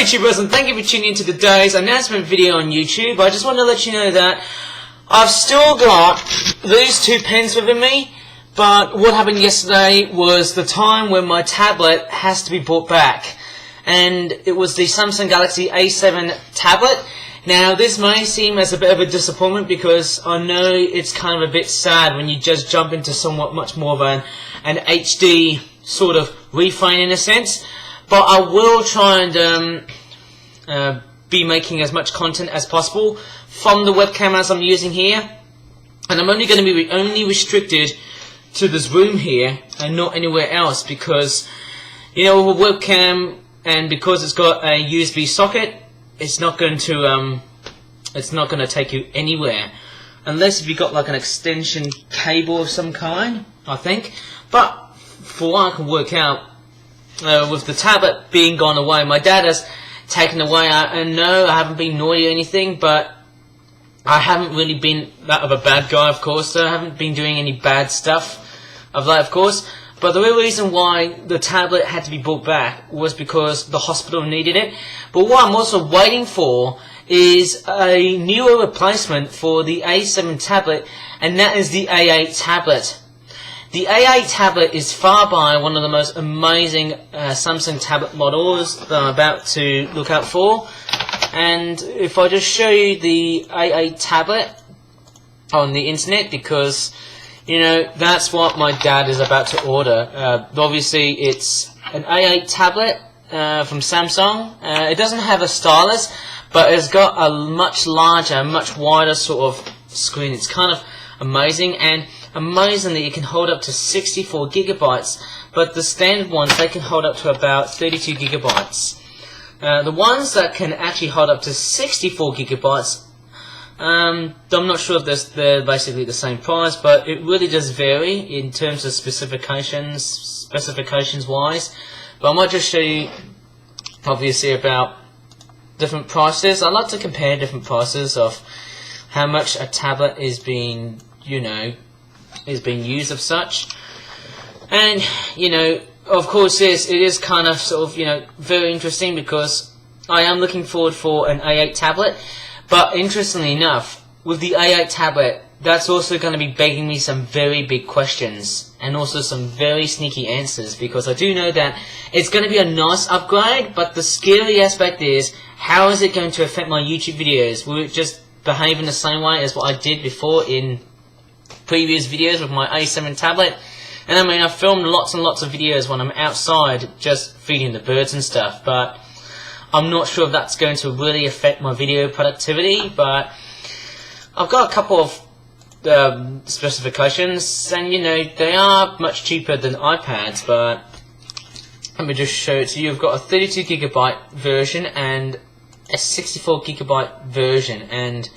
Hi YouTubers, and thank you for tuning in to today's announcement video on YouTube. I just want to let you know that I've still got these two pens within me, but what happened yesterday was the time when my tablet has to be brought back, and it was the Samsung Galaxy A7 tablet. Now this may seem as a bit of a disappointment because I know it's kind of a bit sad when you just jump into somewhat much more of an HD sort of refrain in a sense. But I will try and be making as much content as possible from the webcam as I'm using here, and I'm only going to be only restricted to this room here and not anywhere else, because you know, with a webcam and because it's got a USB socket, it's not going to take you anywhere unless if you've got like an extension cable of some kind, I think. But for what I can work out, with the tablet being gone away, my dad has taken away. And no, I haven't been naughty or anything, but I haven't really been that of a bad guy, of course, so I haven't been doing any bad stuff of that, of course. But the real reason why the tablet had to be brought back was because the hospital needed it. But what I'm also waiting for is a newer replacement for the A7 tablet, and that is the A8 tablet. The A8 tablet is far by one of the most amazing Samsung tablet models that I'm about to look out for. And if I just show you the A8 tablet on the internet, because you know that's what my dad is about to order. Obviously it's an A8 tablet from Samsung. It doesn't have a stylus, but it's got a much larger, much wider sort of screen. It's kind of amazing, and amazingly it can hold up to 64 gigabytes, but the standard ones, they can hold up to about 32 gigabytes. The ones that can actually hold up to 64 gigabytes, I'm not sure if they're basically the same price, but it really does vary in terms of specifications wise. But I might just show you obviously about different prices. I like to compare different prices of how much a tablet is being, you know, is being used of such. And you know, of course it is kind of sort of, you know, very interesting because I am looking forward for an A8 tablet. But interestingly enough, with the A8 tablet, that's also going to be begging me some very big questions and also some very sneaky answers, because I do know that it's going to be a nice upgrade, but the scary aspect is, how is it going to affect my YouTube videos? Will it just behave in the same way as what I did before in previous videos with my A7 tablet? And I mean, I've filmed lots and lots of videos when I'm outside just feeding the birds and stuff, but I'm not sure if that's going to really affect my video productivity. But I've got a couple of specifications, and you know, they are much cheaper than iPads, but let me just show it to you. I've got a 32 gigabyte version and a 64 gigabyte version, and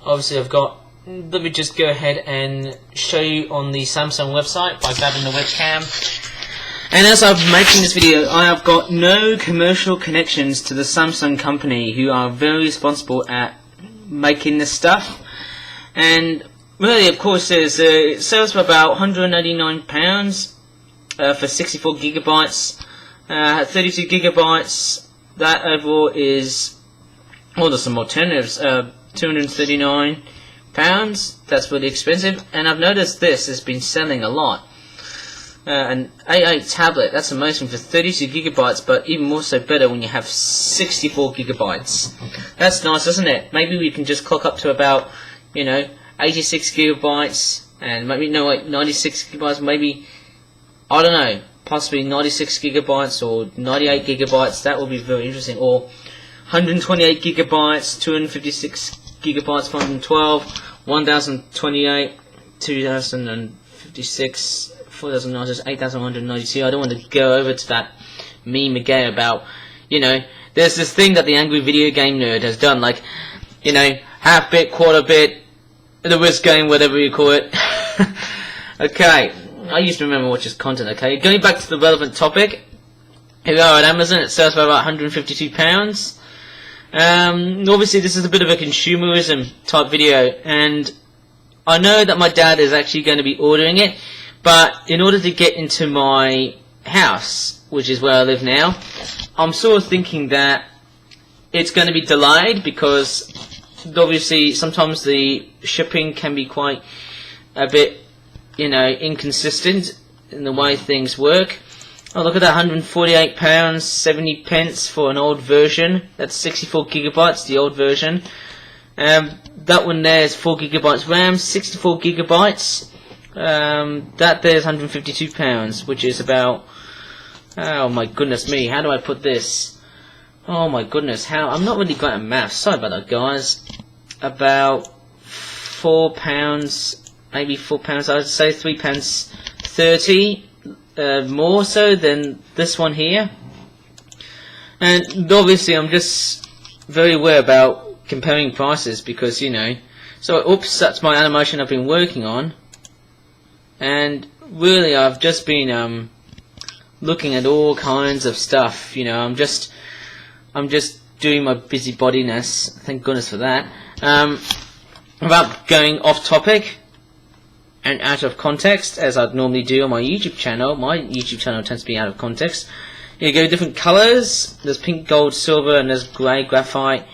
obviously I've got, let me just go ahead and show you on the Samsung website by grabbing the webcam. And as I'm making this video, I have got no commercial connections to the Samsung company, who are very responsible at making this stuff. And really, of course, it sells for about £189 for 64 gigabytes. 32 gigabytes, that overall is, well, there's some alternatives, £239. That's really expensive. And I've noticed this has been selling a lot. An A8 tablet, that's amazing for 32 gigabytes, but even more so better when you have 64 gigabytes. That's nice, isn't it? Maybe we can just clock up to about, you know, 86 gigabytes, and maybe, no wait, 96 gigabytes, maybe, I don't know, possibly 96 gigabytes or 98 gigabytes. That would be very interesting. Or 128 gigabytes, 256 gigabytes, 512, 1028, 2056, 4090, 8192. I don't want to go over to that meme again about, you know, there's this thing that the Angry Video Game Nerd has done, like, you know, half bit, quarter bit, the risk game, whatever you call it. Okay, I used to remember watch his content. Okay, going back to the relevant topic, here we are at Amazon. It sells for about £152. Obviously this is a bit of a consumerism type video, and I know that my dad is actually going to be ordering it, but in order to get into my house, which is where I live now, I'm sort of thinking that it's going to be delayed because obviously sometimes the shipping can be quite a bit, inconsistent in the way things work. Oh, look at that, £148, 70 pence for an old version. That's 64 gigabytes, the old version. That one there is 4 gigabytes RAM, 64 gigabytes. That there is £152, which is about, oh my goodness me, how do I put this? Oh my goodness, I'm not really great at maths, sorry about that guys. About £4, maybe £4, I would say £3.30. More so than this one here, and obviously I'm just very aware about comparing prices because so oops, that's my animation I've been working on, and really I've just been looking at all kinds of stuff. I'm just doing my busybodiness, thank goodness for that. About going off topic and out of context, as I'd normally do on my YouTube channel. My YouTube channel tends to be out of context. You go different colours. There's pink, gold, silver, and there's grey, graphite.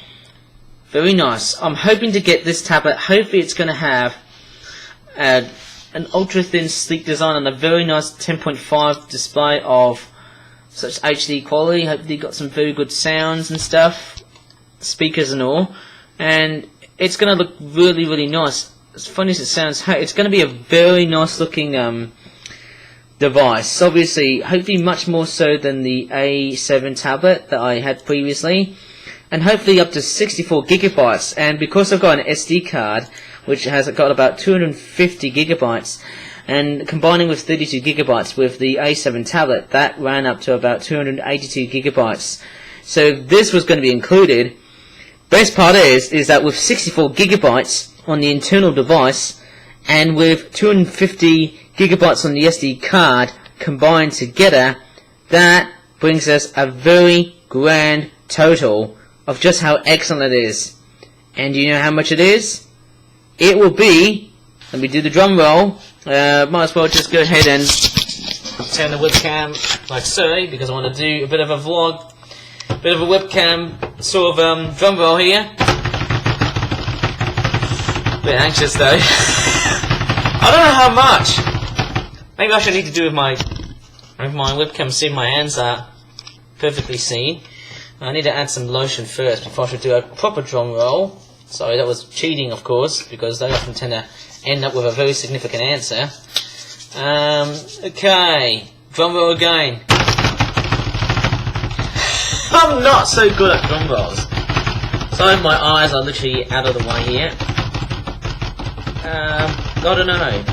Very nice. I'm hoping to get this tablet. Hopefully it's going to have an ultra thin, sleek design and a very nice 10.5 display of such HD quality. Hopefully got some very good sounds and stuff, speakers and all. And it's going to look really, really nice. As funny as it sounds, it's going to be a very nice looking device. Obviously, hopefully much more so than the A7 tablet that I had previously, and hopefully up to 64 gigabytes. And because I've got an SD card which has got about 250 gigabytes, and combining with 32 gigabytes with the A7 tablet, that ran up to about 282 gigabytes. So this was going to be included. Best part is that with 64 gigabytes on the internal device and with 250 gigabytes on the SD card combined together, that brings us a very grand total of just how excellent it is. And do you know how much it is? It will be, let me do the drum roll, might as well just go ahead and turn the webcam like so, because I want to do a bit of a vlog, bit of a webcam sort of drum roll here. Bit anxious though. I don't know how much. Maybe I should need to do with my webcam see my hands are perfectly seen. I need to add some lotion first before I should do a proper drum roll. Sorry, that was cheating of course, because they often tend to end up with a very significant answer. Okay, drum roll again. I'm not so good at drum rolls. Sorry, my eyes are literally out of the way here. I don't know.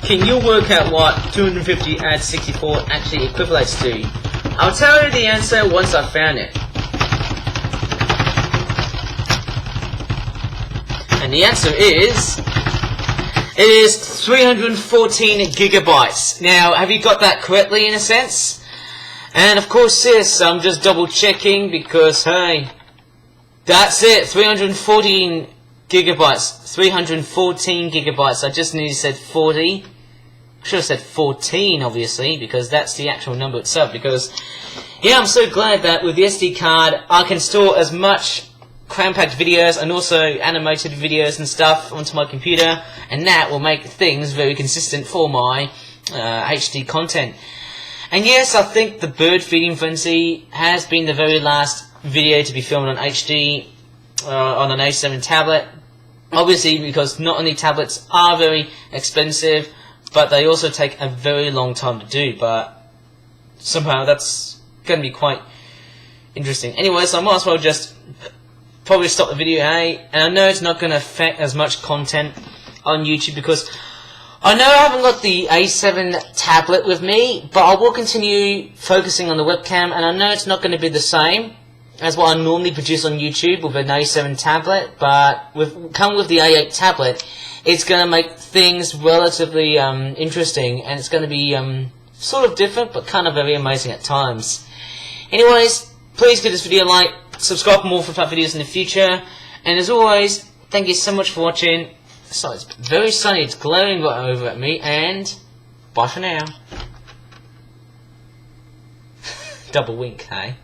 Can you work out what 250 add 64 actually equivalates to? I'll tell you the answer once I've found it. And the answer is, it is 314 gigabytes. Now, have you got that correctly in a sense? And of course, yes, I'm just double checking because, hey, that's it, 314 gigabytes. 314 gigabytes. I just nearly said 40. I should have said 14, obviously, because that's the actual number itself. Because, yeah, I'm so glad that with the SD card, I can store as much cram-packed videos and also animated videos and stuff onto my computer, and that will make things very consistent for my HD content. And yes, I think the bird feeding frenzy has been the very last video to be filmed on HD on an A7 tablet. Obviously, because not only tablets are very expensive, but they also take a very long time to do. But somehow that's going to be quite interesting. Anyway, so I might as well just probably stop the video, hey? And I know it's not going to affect as much content on YouTube because I know I haven't got the A7 tablet with me, but I will continue focusing on the webcam, and I know it's not going to be the same as what I normally produce on YouTube with an A7 tablet, but come with the A8 tablet, it's going to make things relatively interesting, and it's going to be sort of different, but kind of very amazing at times. Anyways, please give this video a like, subscribe for more Flip-Flap videos in the future, and as always, thank you so much for watching. So it's very sunny, it's glaring right over at me, and bye for now. Double wink, hey?